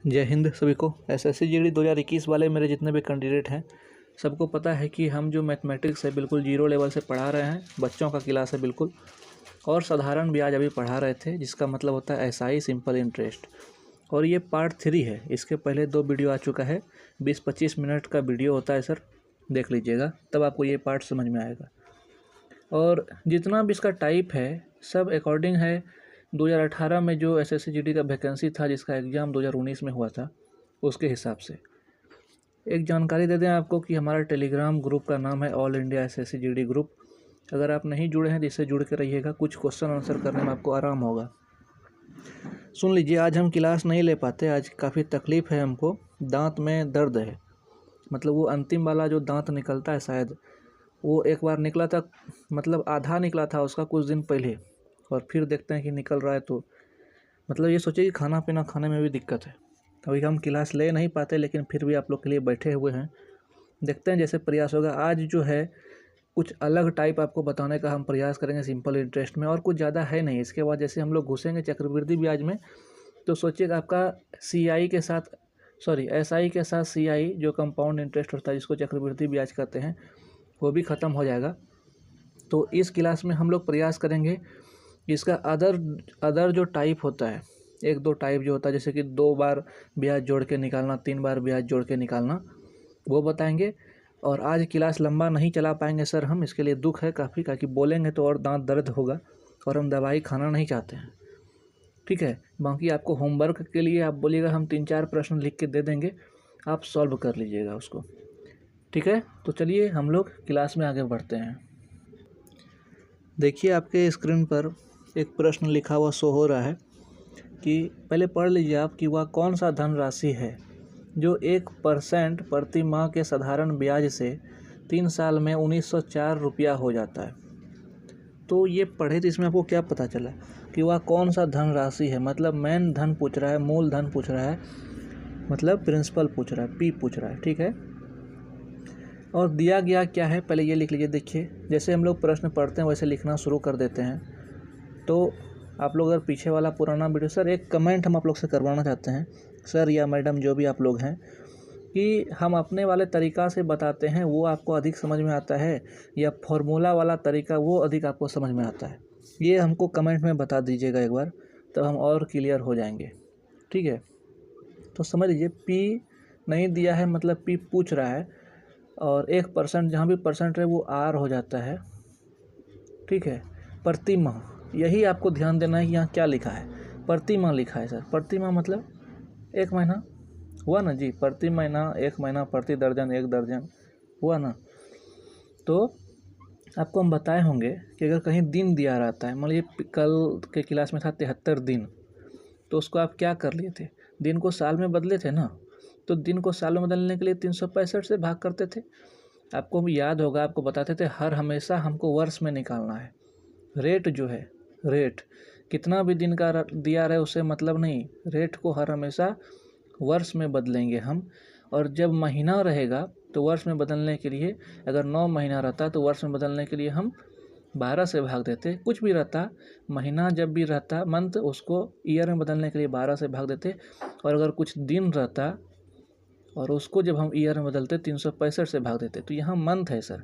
जय हिंद सभी को। एसएससी जीडी 2021 वाले मेरे जितने भी कैंडिडेट हैं सबको पता है कि हम जो मैथमेटिक्स है बिल्कुल जीरो लेवल से पढ़ा रहे हैं, बच्चों का क्लास है बिल्कुल, और साधारण ब्याज अभी पढ़ा रहे थे, जिसका मतलब होता है एसआई सिंपल इंटरेस्ट। और ये पार्ट 3 है। इसके पहले 2 वीडियो आ चुका है, 20-25 मिनट का वीडियो होता है सर, देख लीजिएगा, तब आपको ये पार्ट समझ में आएगा। और जितना भी इसका टाइप है सब अकॉर्डिंग है 2018 में जो एसएससी जीडी का वैकेंसी था, जिसका एग्ज़ाम 2019 में हुआ था, उसके हिसाब से। एक जानकारी दे दें आपको कि हमारा टेलीग्राम ग्रुप का नाम है all India SSC GD group. अगर आप नहीं जुड़े हैं तो इससे जुड़ के रहिएगा, कुछ क्वेश्चन आंसर करने में आपको आराम होगा। सुन लीजिए, आज हम क्लास नहीं ले पाते, आज काफ़ी तकलीफ़ है हमको, दांत में दर्द है। मतलब वो अंतिम वाला जो दांत निकलता है, शायद वो एक बार निकला था, मतलब आधा निकला था उसका कुछ दिन पहले, और फिर देखते हैं कि निकल रहा है, तो मतलब ये सोचिए कि खाना पीना खाने में भी दिक्कत है। अभी हम क्लास ले नहीं पाते, लेकिन फिर भी आप लोग के लिए बैठे हुए हैं, देखते हैं जैसे प्रयास होगा। आज जो है कुछ अलग टाइप आपको बताने का हम प्रयास करेंगे सिंपल इंटरेस्ट में, और कुछ ज़्यादा है नहीं। इसके बाद जैसे हम लोग घुसेंगे चक्रवृद्धि ब्याज में, तो सोचिएगा आपका सीआई के साथ, सॉरी एसआई के साथ सीआई जो कंपाउंड इंटरेस्ट होता है, जिसको चक्रवृद्धि ब्याज कहते हैं, वो भी ख़त्म हो जाएगा। तो इस क्लास में हम लोग प्रयास करेंगे इसका अदर जो टाइप होता है, 1-2 टाइप जो होता है, जैसे कि 2 बार ब्याज जोड़ के निकालना, 3 बार ब्याज जोड़ के निकालना, वो बताएंगे। और आज क्लास लंबा नहीं चला पाएंगे सर हम, इसके लिए दुख है काफ़ी, क्योंकि बोलेंगे तो और दांत दर्द होगा, और हम दवाई खाना नहीं चाहते हैं, ठीक है। बाकी आपको होमवर्क के लिए आप बोलिएगा, हम 3-4 प्रश्न लिख के दे देंगे, आप सॉल्व कर लीजिएगा उसको, ठीक है। तो चलिए हम लोग क्लास में आगे बढ़ते हैं। देखिए आपके स्क्रीन पर एक प्रश्न लिखा हुआ शो हो रहा है कि पहले पढ़ लीजिए आप कि वह कौन सा धनराशि है जो 1% प्रति माह के साधारण ब्याज से 3 साल में 1904 रुपया हो जाता है। तो ये पढ़े तो इसमें आपको क्या पता चला कि वह कौन सा धनराशि है, मतलब मेन धन पूछ रहा है, मूल धन पूछ रहा है, मतलब प्रिंसिपल पूछ रहा है, पी पूछ रहा है, ठीक है। और दिया गया क्या है पहले ये लिख लीजिए। देखिए जैसे हम लोग प्रश्न पढ़ते हैं वैसे लिखना शुरू कर देते हैं। तो आप लोग अगर पीछे वाला पुराना वीडियो, सर एक कमेंट हम आप लोग से करवाना चाहते हैं, सर या मैडम जो भी आप लोग हैं, कि हम अपने वाले तरीक़ा से बताते हैं वो आपको अधिक समझ में आता है, या फॉर्मूला वाला तरीका वो अधिक आपको समझ में आता है, ये हमको कमेंट में बता दीजिएगा एक बार, तब हम और क्लियर हो जाएंगे, ठीक है। तो समझ लीजिए पी नहीं दिया है, मतलब पी पूछ रहा है, और 1% जहाँ भी परसेंट है वो आर हो जाता है, ठीक है। प्रति माह, यही आपको ध्यान देना है कि यहाँ क्या लिखा है, प्रति माह लिखा है सर। प्रति माह मतलब 1 महीना हुआ ना जी, प्रति महीना 1 महीना, प्रति दर्जन 1 दर्जन हुआ ना। तो आपको हम बताए होंगे कि अगर कहीं दिन दिया रहता है, मान लीजिए कल के क्लास में था 73 दिन, तो उसको आप क्या कर लिए थे, दिन को साल में बदले थे ना, तो दिन को साल में बदलने के लिए 365 से भाग करते थे। आपको भी याद होगा, आपको बताते थे हर हमेशा हमको वर्ष में निकालना है। रेट जो है, रेट कितना भी दिन का दिया रहे उससे मतलब नहीं, रेट को हर हमेशा वर्ष में बदलेंगे हम। और जब महीना रहेगा तो वर्ष में बदलने के लिए, अगर 9 महीना रहता तो वर्ष में बदलने के लिए हम 12 से भाग देते, कुछ भी रहता, महीना जब भी रहता मंथ, उसको ईयर में बदलने के लिए 12 से भाग देते। और अगर कुछ दिन रहता और उसको जब हम ईयर में बदलते 365 से भाग देते। तो यहाँ मंथ है सर,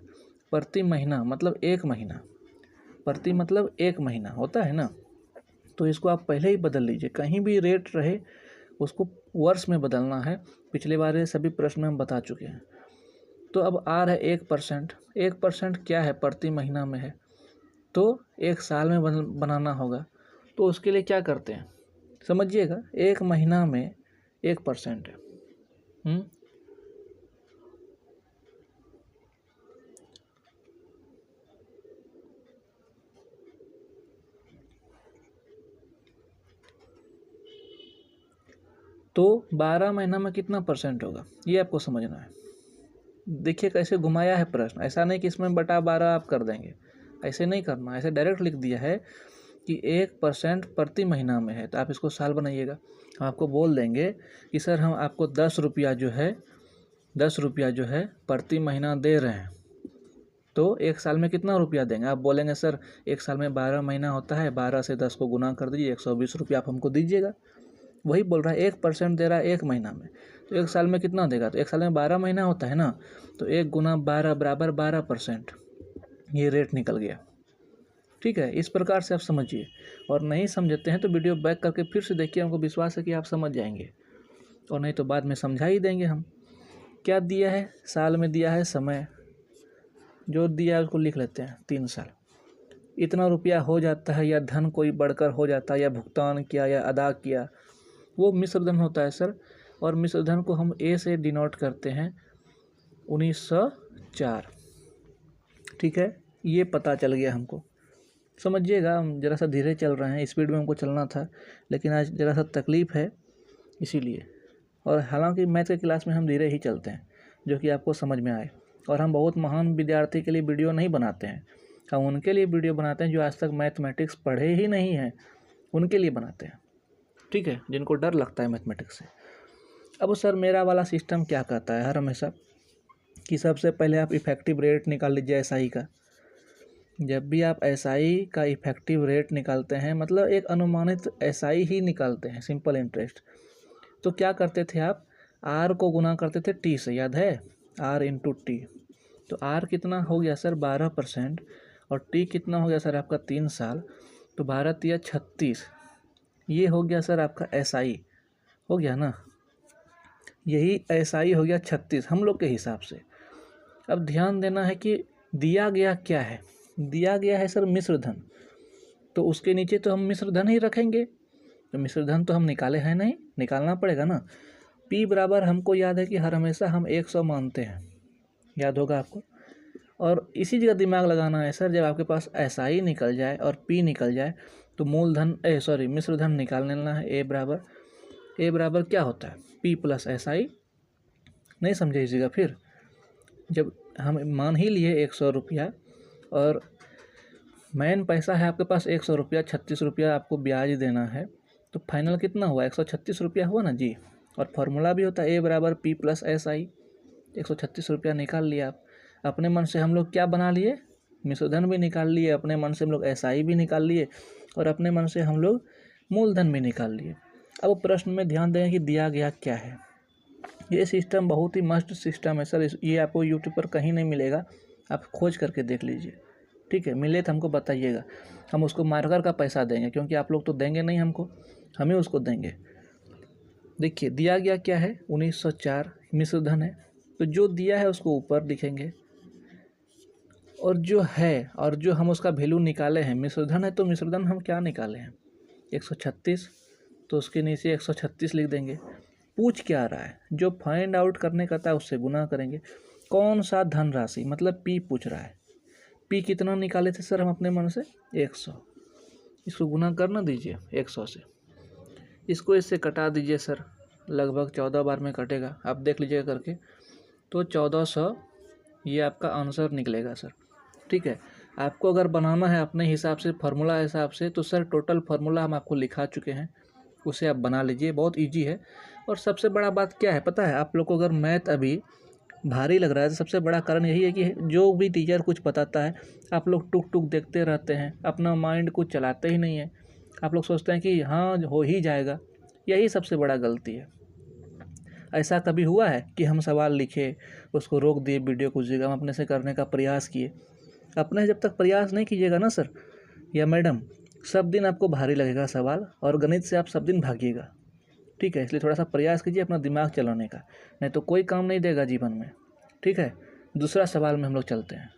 प्रति महीना मतलब 1 महीना, प्रति मतलब 1 महीना होता है ना, तो इसको आप पहले ही बदल लीजिए, कहीं भी रेट रहे उसको वर्ष में बदलना है। पिछले बार ये सभी प्रश्न में हम बता चुके हैं। तो अब आर है 1%, 1% क्या है, प्रति महीना में है, तो 1 साल में बनाना होगा। तो उसके लिए क्या करते हैं समझिएगा, 1 महीना में 1% है, तो 12 महीना में कितना परसेंट होगा ये आपको समझना है। देखिए कैसे घुमाया है प्रश्न, ऐसा नहीं कि इसमें बटा 12 आप कर देंगे, ऐसे नहीं करना, ऐसे डायरेक्ट लिख दिया है कि 1% प्रति महीना में है, तो आप इसको साल बनाइएगा। हम आपको बोल देंगे कि सर हम आपको 10 रुपया जो है प्रति महीना दे रहे हैं, तो 1 साल में कितना रुपया देंगे। आप बोलेंगे सर 1 साल में 12 महीना होता है, 12 से 10 को गुना कर दीजिए, 120 रुपया आप हमको दीजिएगा। वही बोल रहा है 1% दे रहा है 1 महीना में, तो 1 साल में कितना देगा? तो 1 साल में 12 महीना होता है ना, तो 1 गुना 12 बराबर 12%, ये रेट निकल गया। ठीक है, इस प्रकार से आप समझिए, और नहीं समझते हैं तो वीडियो बैक करके फिर से देखिए, हमको विश्वास है कि आप समझ जाएंगे, और नहीं तो बाद में समझा ही देंगे हम। क्या दिया है? साल में दिया है समय, जो दिया है उसको लिख लेते हैं 3 साल। इतना रुपया हो जाता है, या धन कोई बढ़कर हो जाता है, या भुगतान किया या अदा किया, वो मिश्र धन होता है सर। और मिश्र धन को हम ए से डिनोट करते हैं 1904। ठीक है, ये पता चल गया हमको। समझिएगा, हम ज़रा सा धीरे चल रहे हैं, स्पीड में हमको चलना था, लेकिन आज ज़रा सा तकलीफ़ है इसीलिए। और हालांकि मैथ के क्लास में हम धीरे ही चलते हैं, जो कि आपको समझ में आए। और हम बहुत महान विद्यार्थी के लिए वीडियो नहीं बनाते हैं, हम उनके लिए वीडियो बनाते हैं जो आज तक मैथमेटिक्स पढ़े ही नहीं हैं, उनके लिए बनाते हैं। ठीक है, जिनको डर लगता है मैथमेटिक्स से। अब सर मेरा वाला सिस्टम क्या कहता है हर हमेशा कि सबसे पहले आप इफ़ेक्टिव रेट निकाल लीजिए एसआई का। जब भी आप एसआई का इफ़ेक्टिव रेट निकालते हैं, मतलब एक अनुमानित एसआई ही निकालते हैं, सिंपल इंटरेस्ट, तो क्या करते थे आप? आर को गुना करते थे टी से, याद है? R into T. तो आर कितना हो गया सर? 12%, और टी कितना हो गया सर आपका? 3 साल। तो 12 या 36, ये हो गया सर आपका एसआई, हो गया ना? यही एसआई हो गया 36 हम लोग के हिसाब से। अब ध्यान देना है कि दिया गया क्या है? दिया गया है सर मिश्र धन, तो उसके नीचे तो हम मिश्र धन ही रखेंगे, तो मिश्र धन तो हम निकाले हैं नहीं, निकालना पड़ेगा ना। P बराबर हमको याद है कि हर हमेशा हम 100 मानते हैं, याद होगा आपको। और इसी जगह दिमाग लगाना है सर, जब आपके पास SI निकल जाए और P निकल जाए तो मूलधन मिश्र धन निकाल लेना है। A बराबर क्या होता है? P plus SI। नहीं समझे इसी जगह? फिर जब हम मान ही लिए 100 रुपया, और मेन पैसा है आपके पास 100 रुपया, 36 रुपया आपको ब्याज देना है, तो फाइनल कितना हुआ? 136 रुपया हुआ ना जी। और फार्मूला भी होता है A बराबर P प्लस SI। 136 रुपया निकाल लिया आप। अपने मन से हम लोग क्या बना लिए? मिश्रधन भी निकाल लिए, अपने मन से हम लोग SI भी निकाल लिए, और अपने मन से हम लोग मूलधन भी निकाल लिए। अब प्रश्न में ध्यान दें कि दिया गया क्या है। ये सिस्टम बहुत ही मस्त सिस्टम है सर, ये आपको यूट्यूब पर कहीं नहीं मिलेगा, आप खोज करके देख लीजिए। ठीक है, मिले तो हमको बताइएगा, हम उसको मार्कर का पैसा देंगे, क्योंकि आप लोग तो देंगे नहीं हमको, हम ही उसको देंगे। देखिए दिया गया क्या है? 1904 मिश्र धन है, तो जो दिया है उसको ऊपर लिखेंगे, और जो है, और जो हम उसका वैल्यू निकाले हैं, मिश्र धन है तो मिश्र धन हम क्या निकाले हैं? 136, तो उसके नीचे 136 लिख देंगे। पूछ क्या रहा है? जो फाइंड आउट करने का था उससे गुना करेंगे। कौन सा धनराशि? मतलब P पूछ रहा है। P कितना निकाले थे सर हम अपने मन से? 100। इसको गुना करना दीजिए 100 से, इसको इससे कटा दीजिए सर, लगभग 14 बार में कटेगा, आप देख लीजिएगा करके। तो 1400 ये आपका आंसर निकलेगा सर। ठीक है, आपको अगर बनाना है अपने हिसाब से, फार्मूला हिसाब से, तो सर टोटल फार्मूला हम आपको लिखा चुके हैं, उसे आप बना लीजिए, बहुत इजी है। और सबसे बड़ा बात क्या है पता है आप लोग को? अगर मैथ अभी भारी लग रहा है तो सबसे बड़ा कारण यही है कि जो भी टीचर कुछ बताता है आप लोग टुक टुक देखते रहते हैं, अपना माइंड कुछ चलाते ही नहीं है। आप लोग सोचते हैं कि हाँ हो ही जाएगा, यही सबसे बड़ा गलती है। ऐसा कभी हुआ है कि हम सवाल लिखे, उसको रोक दिए वीडियो कुछ जगह, हम अपने से करने का प्रयास किए? अपने जब तक प्रयास नहीं कीजिएगा ना सर या मैडम, सब दिन आपको भारी लगेगा सवाल, और गणित से आप सब दिन भागिएगा। ठीक है, इसलिए थोड़ा सा प्रयास कीजिए अपना दिमाग चलाने का, नहीं तो कोई काम नहीं देगा जीवन में। ठीक है, दूसरा सवाल में हम लोग चलते हैं।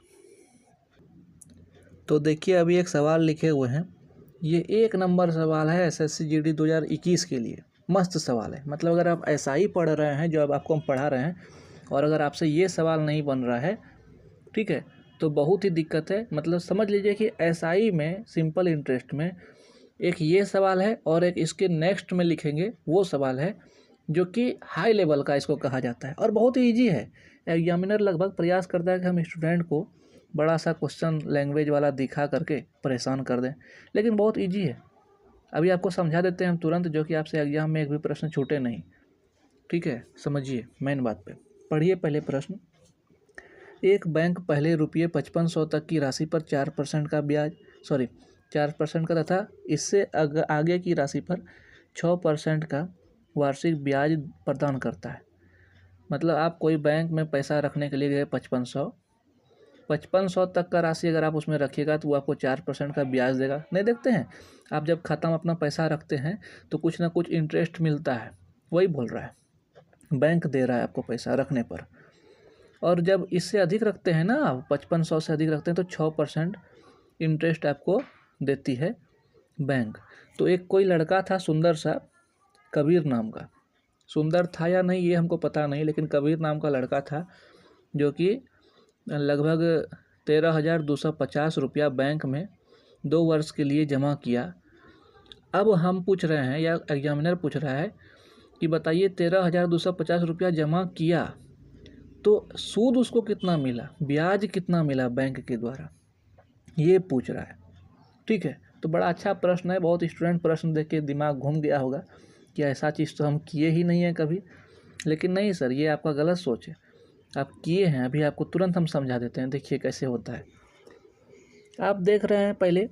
तो देखिए अभी एक सवाल लिखे हुए हैं, ये 1 नंबर सवाल है SSC GD 2021 के लिए। मस्त सवाल है, मतलब अगर आप ऐसा ही पढ़ रहे हैं जो अब आपको हम पढ़ा रहे हैं, और अगर आपसे ये सवाल नहीं बन रहा है, ठीक है, तो बहुत ही दिक्कत है। मतलब समझ लीजिए कि SI में, सिंपल इंटरेस्ट में, एक ये सवाल है और एक इसके नेक्स्ट में लिखेंगे वो सवाल है, जो कि हाई लेवल का इसको कहा जाता है, और बहुत ही ईजी है। एग्जामिनर लगभग प्रयास करता है कि हम स्टूडेंट को बड़ा सा क्वेश्चन लैंग्वेज वाला दिखा करके परेशान कर दें, लेकिन बहुत ईजी है। अभी आपको समझा देते हैं हम तुरंत, जो कि आपसे एग्जाम में एक भी प्रश्न छूटे नहीं। ठीक है, समझिए मेन बात पे। पढ़िए पहले प्रश्न। एक बैंक पहले रुपये 5500 तक की राशि पर 4% का ब्याज 4% का तथा इससे आगे की राशि पर 6% का वार्षिक ब्याज प्रदान करता है। मतलब आप कोई बैंक में पैसा रखने के लिए गए 5500 तक का राशि अगर आप उसमें रखिएगा तो वो आपको 4% का ब्याज देगा। नहीं देखते हैं आप, जब खाता में अपना पैसा रखते हैं तो कुछ ना कुछ इंटरेस्ट मिलता है, वही बोल रहा है, बैंक दे रहा है आपको पैसा रखने पर। और जब इससे अधिक रखते हैं ना आप, 5500 से अधिक रखते हैं तो 6% इंटरेस्ट आपको देती है बैंक। तो एक कोई लड़का था सुंदर सा, कबीर नाम का, सुंदर था या नहीं ये हमको पता नहीं, लेकिन कबीर नाम का लड़का था जो कि लगभग 13,250 रुपया बैंक में 2 वर्ष के लिए जमा किया। अब हम पूछ रहे हैं या एग्जामिनर पूछ रहा है कि बताइए 13,250 रुपया जमा किया तो सूद उसको कितना मिला, ब्याज कितना मिला बैंक के द्वारा, ये पूछ रहा है। ठीक है, तो बड़ा अच्छा प्रश्न है। बहुत स्टूडेंट प्रश्न देख के दिमाग घूम गया होगा कि ऐसा चीज़ तो हम किए ही नहीं है कभी। लेकिन नहीं सर, ये आपका गलत सोच है, आप किए हैं। अभी आपको तुरंत हम समझा देते हैं, देखिए कैसे होता है। आप देख रहे हैं पहले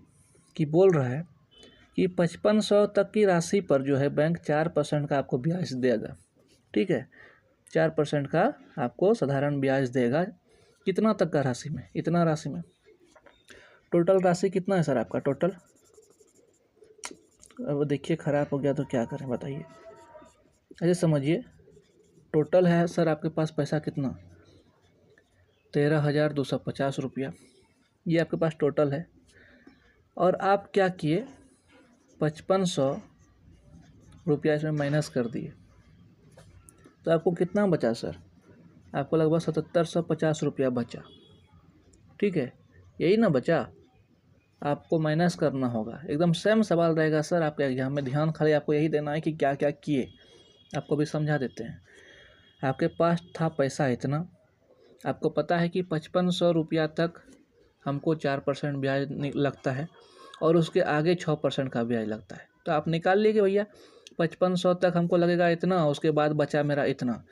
कि बोल रहा है कि 5500 तक की राशि पर जो है बैंक 4% का आपको ब्याज देगा। ठीक है, 4% का आपको साधारण ब्याज देगा। कितना तक का राशि में, इतना राशि में। टोटल राशि कितना है सर आपका टोटल? अब देखिए ख़राब हो गया तो क्या करें बताइए। ऐसे समझिए, टोटल है सर आपके पास पैसा कितना, 13,250 रुपया, ये आपके पास टोटल है। और आप क्या किए, 5500 रुपया इसमें माइनस कर दिए, तो आपको कितना बचा सर? आपको लगभग 7750 रुपया बचा। ठीक है, यही ना बचा, आपको माइनस करना होगा। एकदम सेम सवाल रहेगा सर आपके एग्जाम में, ध्यान खाली आपको यही देना है कि क्या क्या किए। आपको भी समझा देते हैं। आपके पास था पैसा इतना, आपको पता है कि 5500 रुपया तक हमको 4% ब्याज लगता है और उसके आगे 6% का ब्याज लगता है। तो आप निकाल लीजिए भैया, 5500 तक हमको लगेगा इतना, उसके बाद बचा मेरा इतना,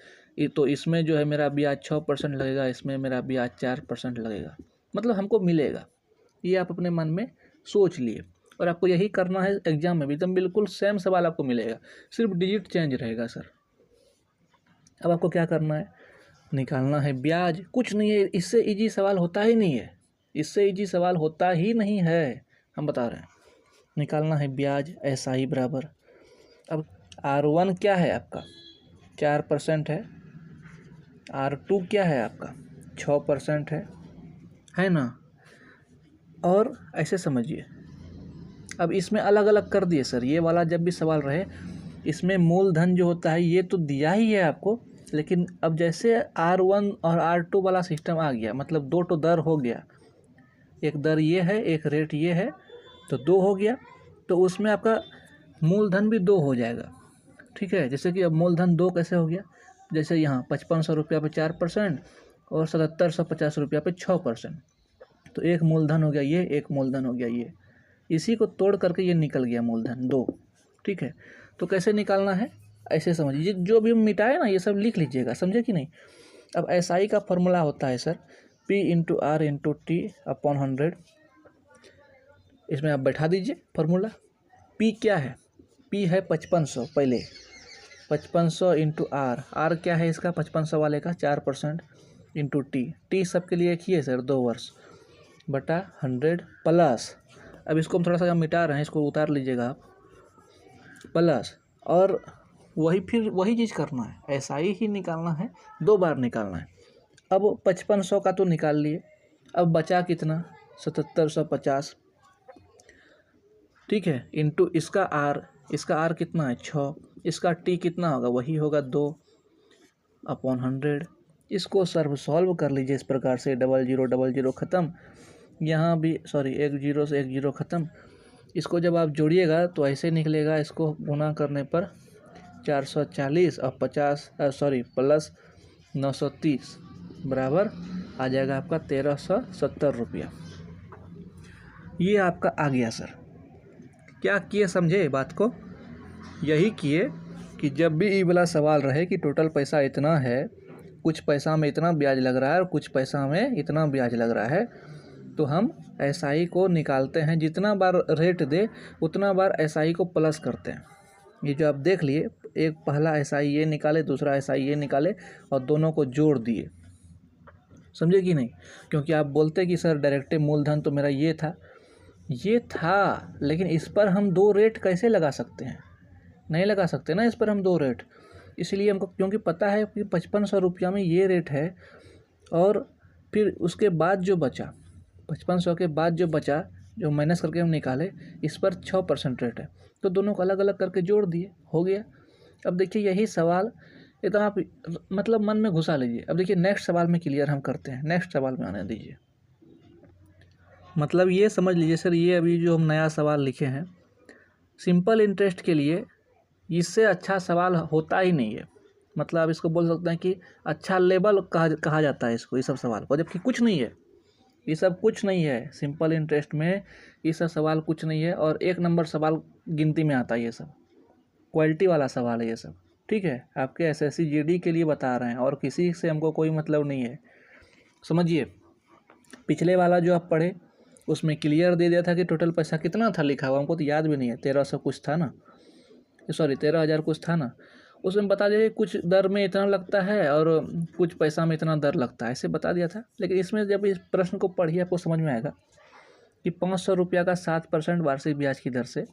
तो इसमें जो है मेरा ब्याज 6% लगेगा, इसमें मेरा ब्याज 4% लगेगा, मतलब हमको मिलेगा। ये आप अपने मन में सोच लिए और आपको यही करना है एग्जाम में भी, एकदम बिल्कुल सेम सवाल आपको मिलेगा, सिर्फ डिजिट चेंज रहेगा सर। अब आपको क्या करना है, निकालना है ब्याज। कुछ नहीं है, इससे इजी सवाल होता ही नहीं है, इससे इजी सवाल होता ही नहीं है, हम बता रहे हैं। निकालना है ब्याज, SI बराबर, अब R1 क्या है आपका 4% है, R2 क्या है आपका 6% है ना। और ऐसे समझिए, अब इसमें अलग अलग कर दिए सर। ये वाला जब भी सवाल रहे, इसमें मूलधन जो होता है ये तो दिया ही है आपको, लेकिन अब जैसे R1 और R2 वाला सिस्टम आ गया, मतलब 2 तो दर हो गया, एक दर ये है एक रेट ये है, तो 2 हो गया, तो उसमें आपका मूलधन भी 2 हो जाएगा। ठीक है, जैसे कि अब मूलधन 2 कैसे हो गया, जैसे यहाँ 5500 रुपया पे 4% और 7750 रुपया पे 6%, तो एक मूलधन हो गया ये, एक मूलधन हो गया ये, इसी को तोड़ करके ये निकल गया मूलधन 2। ठीक है, तो कैसे निकालना है ऐसे समझिए, जो भी हम मिटाए ना ये सब लिख लीजिएगा, समझे कि नहीं। अब SI का फॉर्मूला होता है सर P × R × T/100, इसमें आप बैठा दीजिए फॉर्मूला। P क्या है, P है 5500, पहले 5500 × R क्या है इसका 5500 वाले का 4% × T सबके लिए एक ही है सर 2 वर्ष बटा 100 प्लस, अब इसको हम थोड़ा सा मिटा रहे हैं, इसको उतार लीजिएगा आप, प्लस, और वही फिर वही चीज़ करना है, SI ही निकालना है, 2 बार निकालना है। अब 5500 का तो निकाल लिए, अब बचा कितना 7750। ठीक है, इंटू इसका R कितना है 6, इसका T कितना होगा, वही होगा 2/100। इसको सॉल्व कर लीजिए इस प्रकार से, 00 ख़त्म, यहाँ भी सॉरी 1 0 से 1 0 ख़त्म। इसको जब आप जोड़िएगा तो ऐसे निकलेगा, इसको गुना करने पर 440 और 50 प्लस 930 बराबर आ जाएगा आपका 1370 रुपया। ये आपका आ गया सर। क्या किए समझे बात को, यही किए कि जब भी ये वाला सवाल रहे कि टोटल पैसा इतना है, कुछ पैसा में इतना ब्याज लग रहा है और कुछ पैसा में इतना ब्याज लग रहा है, तो हम SI को निकालते हैं, जितना बार रेट दे उतना बार SI को प्लस करते हैं। ये जो आप देख लिए, एक पहला SI ये निकाले, दूसरा SI ये निकाले और दोनों को जोड़ दिए, समझे कि नहीं? क्योंकि आप बोलते कि सर डायरेक्टिव मूलधन तो मेरा ये था, लेकिन इस पर हम 2 रेट कैसे लगा सकते हैं? नहीं लगा सकते ना इस पर हम 2 रेट। इसलिए हमको, क्योंकि पता है कि 5500 रुपया में ये रेट है, और फिर उसके बाद जो बचा 5500 के बाद जो बचा, जो माइनस करके हम निकाले, इस पर 6% रेट है, तो दोनों को अलग अलग करके जोड़ दिए, हो गया। अब देखिए यही सवाल एकदम आप मतलब मन में घुसा लीजिए। अब देखिए नेक्स्ट सवाल में क्लियर हम करते हैं, नेक्स्ट सवाल में आने दीजिए। मतलब ये समझ लीजिए सर, ये अभी जो हम नया सवाल लिखे हैं सिंपल इंटरेस्ट के लिए, इससे अच्छा सवाल होता ही नहीं है। मतलब आप इसको बोल सकते हैं कि अच्छा लेवल कहा जाता है इसको, ये सब सवाल को, जबकि कुछ नहीं है, ये सब कुछ नहीं है। सिंपल इंटरेस्ट में ये सब सवाल कुछ नहीं है, और 1 नंबर सवाल गिनती में आता है। ये सब क्वालिटी वाला सवाल है ये सब, ठीक है? आपके SSC GD के लिए बता रहे हैं, और किसी से हमको कोई मतलब नहीं है, समझिए। पिछले वाला जो आप पढ़े उसमें क्लियर दे दिया था कि टोटल पैसा कितना था लिखा हुआ, हमको तो याद भी नहीं है, 1300 कुछ था ना, सॉरी 13,000 कुछ था ना। उसमें बता दिया कुछ दर में इतना लगता है और कुछ पैसा में इतना दर लगता है, ऐसे बता दिया था। लेकिन इसमें जब इस प्रश्न को पढ़िए आपको समझ में आएगा कि 500 रुपया का 7% वार्षिक ब्याज की दर से,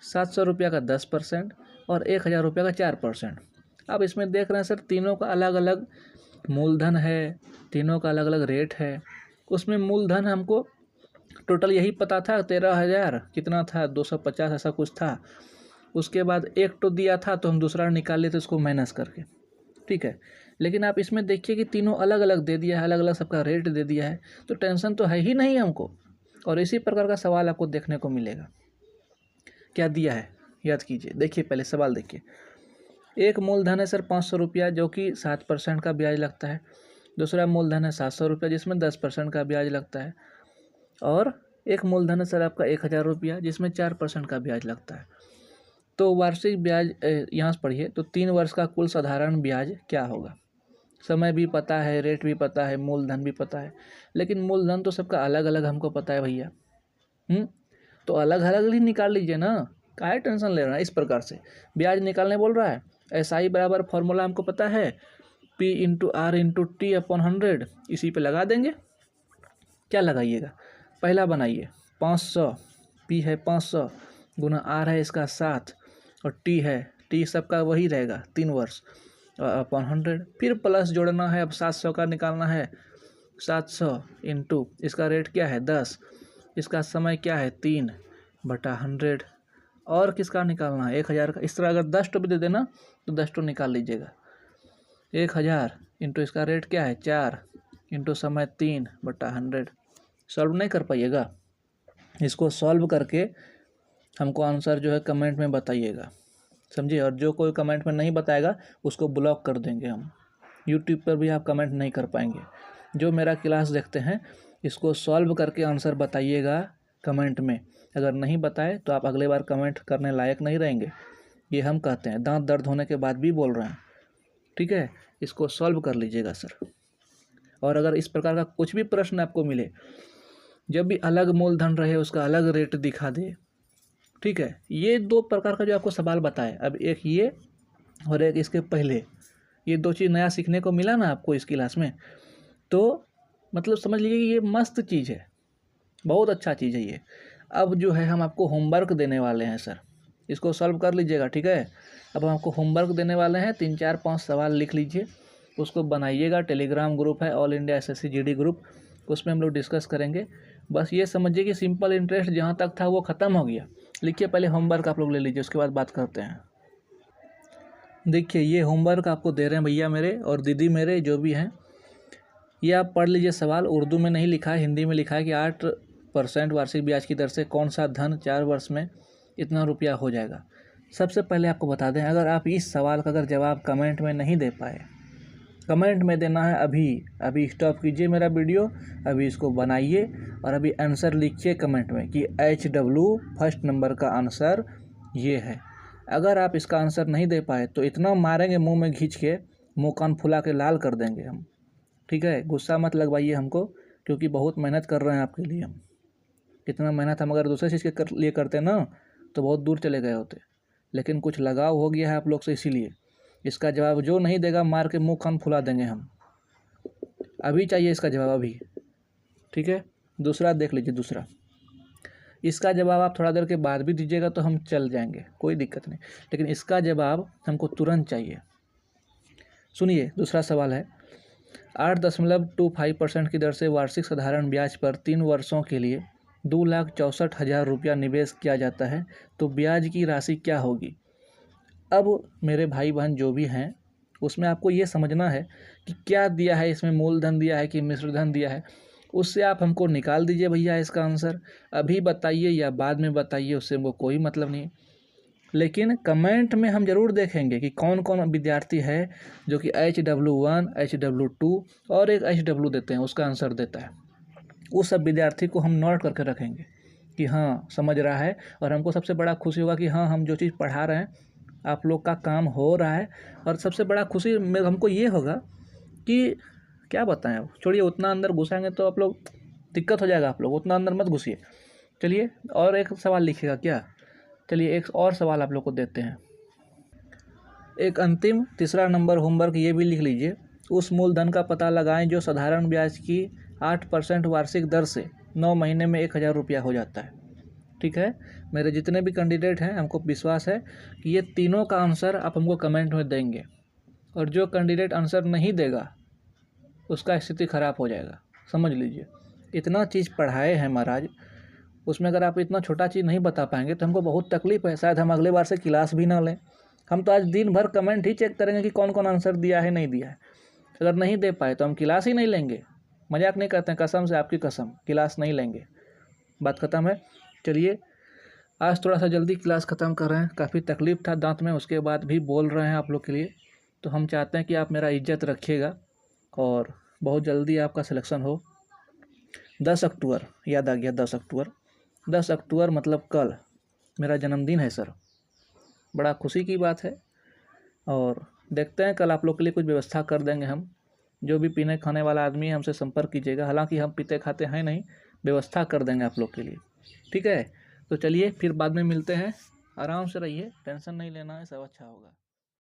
700 रुपया का 10% और 1000 रुपया का 4%। अब इसमें देख रहे हैं सर, तीनों का अलग अलग मूलधन है, तीनों का अलग अलग रेट है। उसमें मूलधन हमको टोटल यही पता था 13,000 कितना था, 250 ऐसा कुछ था। उसके बाद एक तो दिया था तो हम दूसरा निकाल लेते उसको माइनस करके, ठीक है। लेकिन आप इसमें देखिए कि तीनों अलग अलग दे दिया है, अलग अलग सबका रेट दे दिया है, तो टेंशन तो है ही नहीं हमको। और इसी प्रकार का सवाल आपको देखने को मिलेगा। क्या दिया है याद कीजिए, देखिए पहले सवाल देखिए। एक मूलधन है सर 500 रुपया, जो कि 7% का ब्याज लगता है। दूसरा मूलधन है 700 रुपया, जिसमें 10% का ब्याज लगता है। और एक मूलधन है सर आपका 1000 रुपया, जिसमें 4% का ब्याज लगता है। तो वार्षिक ब्याज यहाँ से पढ़िए, तो 3 वर्ष का कुल साधारण ब्याज क्या होगा? समय भी पता है, रेट भी पता है, मूलधन भी पता है, लेकिन मूलधन तो सबका अलग अलग हमको पता है भैया। तो अलग अलग ही निकाल लीजिए ना, काहे टेंशन ले रहा है? इस प्रकार से ब्याज निकालने बोल रहा है। SI बराबर फॉर्मूला हमको पता है, P × R × T / 100, इसी पे लगा देंगे। क्या लगाइएगा? पहला बनाइए 500, P है 500 गुना R है इसका 7 और T है, T सबका वही रहेगा 3 वर्ष अपॉन 100। फिर प्लस जोड़ना है, अब 700 का निकालना है, 700 इंटू इसका रेट क्या है 10, इसका समय क्या है 3/100। और किसका निकालना है 1000 का। इस तरह अगर 10 टो भी दे देना तो 10 टो निकाल लीजिएगा। 1000 इंटू इसका रेट क्या है 4 इंटू समय 3/100। सॉल्व नहीं कर पाइएगा, इसको सॉल्व करके हमको आंसर जो है कमेंट में बताइएगा, समझिए। और जो कोई कमेंट में नहीं बताएगा उसको ब्लॉक कर देंगे हम। यूट्यूब पर भी आप कमेंट नहीं कर पाएंगे। जो मेरा क्लास देखते हैं इसको सॉल्व करके आंसर बताइएगा कमेंट में। अगर नहीं बताए तो आप अगले बार कमेंट करने लायक नहीं रहेंगे, ये हम कहते हैं। दांत दर्द होने के बाद भी बोल रहे हैं, ठीक है। इसको सॉल्व कर लीजिएगा सर। और अगर इस प्रकार का कुछ भी प्रश्न आपको मिले, जब भी अलग मूलधन रहे उसका अलग रेट दिखा दे, ठीक है। ये 2 प्रकार का जो आपको सवाल बताए, अब एक ये और एक इसके पहले, ये 2 चीज़ नया सीखने को मिला ना आपको इस क्लास में, तो मतलब समझ लीजिए कि ये मस्त चीज़ है, बहुत अच्छा चीज़ है ये। अब जो है हम आपको होमवर्क देने वाले हैं सर, इसको सॉल्व कर लीजिएगा, ठीक है। अब हम आपको होमवर्क देने वाले हैं, 3 4 5 सवाल लिख लीजिए, उसको बनाइएगा। टेलीग्राम ग्रुप है all India SSC GD group, उसमें हम लोग डिस्कस करेंगे। बस ये समझिए कि सिंपल इंटरेस्ट जहाँ तक था वो ख़त्म हो गया। लिखिए पहले होमवर्क आप लोग ले लीजिए, उसके बाद बात करते हैं। देखिए ये होमवर्क आपको दे रहे हैं भैया मेरे और दीदी मेरे जो भी हैं, ये आप पढ़ लीजिए। सवाल उर्दू में नहीं लिखा है, हिंदी में लिखा है कि 8% वार्षिक ब्याज की दर से कौन सा धन 4 वर्ष में इतना रुपया हो जाएगा। सबसे पहले आपको बता दें, अगर आप इस सवाल का अगर जवाब कमेंट में नहीं दे पाए, कमेंट में देना है अभी स्टॉप कीजिए मेरा वीडियो, अभी इसको बनाइए और अभी आंसर लिखिए कमेंट में कि HW फर्स्ट नंबर का आंसर ये है। अगर आप इसका आंसर नहीं दे पाए तो इतना मारेंगे मुंह में खींच के, मुँह कान फुला के लाल कर देंगे हम, ठीक है। गुस्सा मत लगवाइए हमको, क्योंकि बहुत मेहनत कर रहे हैं आपके लिए हम। इतना मेहनत हम अगर दूसरे चीज़ के लिए करते ना तो बहुत दूर चले गए होते, लेकिन कुछ लगाव हो गया है आप लोग से, इसीलिए इसका जवाब जो नहीं देगा मार के मुंह कान फुला देंगे हम। अभी चाहिए इसका जवाब, अभी। ठीक है, दूसरा देख लीजिए। दूसरा, इसका जवाब आप थोड़ा देर के बाद भी दीजिएगा तो हम चल जाएंगे, कोई दिक्कत नहीं, लेकिन इसका जवाब हमको तुरंत चाहिए। सुनिए, दूसरा सवाल है, 8.25% की दर से वार्षिक साधारण ब्याज पर 3 वर्षों के लिए 2,64,000 रुपया निवेश किया जाता है, तो ब्याज की राशि क्या होगी? अब मेरे भाई बहन जो भी हैं, उसमें आपको ये समझना है कि क्या दिया है इसमें, मूलधन दिया है कि मिश्रधन दिया है, उससे आप हमको निकाल दीजिए भैया इसका आंसर। अभी बताइए या बाद में बताइए, उससे हमको कोई मतलब नहीं, लेकिन कमेंट में हम ज़रूर देखेंगे कि कौन कौन विद्यार्थी है जो कि HW1, HW2 और एक HW देते हैं, उसका आंसर देता है। उस सब विद्यार्थी को हम नोट करके रखेंगे कि हाँ समझ रहा है, और हमको सबसे बड़ा खुशी होगा कि हाँ हम जो चीज़ पढ़ा रहे हैं आप लोग का काम हो रहा है। और सबसे बड़ा खुशी हमको ये होगा कि क्या बताएं, अब छोड़िए, उतना अंदर घुसाएंगे तो आप लोग दिक्कत हो जाएगा, आप लोग उतना अंदर मत घुसिए। चलिए और एक सवाल लिखिएगा क्या? चलिए एक और सवाल आप लोग को देते हैं। एक अंतिम तीसरा नंबर होमवर्क ये भी लिख लीजिए, उस मूलधन का पता लगाएं जो साधारण ब्याज की 8% वार्षिक दर से 9 महीने में 1,000 रुपया हो जाता है। ठीक है, मेरे जितने भी कैंडिडेट हैं, हमको विश्वास है कि ये तीनों का आंसर आप हमको कमेंट में देंगे, और जो कैंडिडेट आंसर नहीं देगा उसका स्थिति ख़राब हो जाएगा, समझ लीजिए। इतना चीज़ पढ़ाए हैं महाराज, उसमें अगर आप इतना छोटा चीज़ नहीं बता पाएंगे तो हमको बहुत तकलीफ है, शायद हम अगले बार से क्लास भी ना लें। हम तो आज दिन भर कमेंट ही चेक करेंगे कि कौन कौन आंसर दिया है नहीं दिया है। अगर नहीं दे पाए तो हम क्लास ही नहीं लेंगे, मजाक नहीं करते हैं, कसम से आपकी कसम, क्लास नहीं लेंगे, बात ख़त्म है। चलिए आज थोड़ा सा जल्दी क्लास ख़त्म कर रहे हैं, काफ़ी तकलीफ था दांत में, उसके बाद भी बोल रहे हैं आप लोग के लिए, तो हम चाहते हैं कि आप मेरा इज्जत रखिएगा और बहुत जल्दी आपका सिलेक्शन हो। 10 अक्टूबर, याद आ गया, 10 अक्टूबर मतलब कल मेरा जन्मदिन है सर, बड़ा खुशी की बात है। और देखते हैं, कल आप लोग के लिए कुछ व्यवस्था कर देंगे हम। जो भी पीने खाने वाला आदमी है हमसे संपर्क कीजिएगा, हालांकि हम पीते खाते हैं नहीं, व्यवस्था कर देंगे आप लोग के लिए। ठीक है, तो चलिए फिर बाद में मिलते हैं, आराम से रहिए, टेंशन नहीं लेना है, सब अच्छा होगा।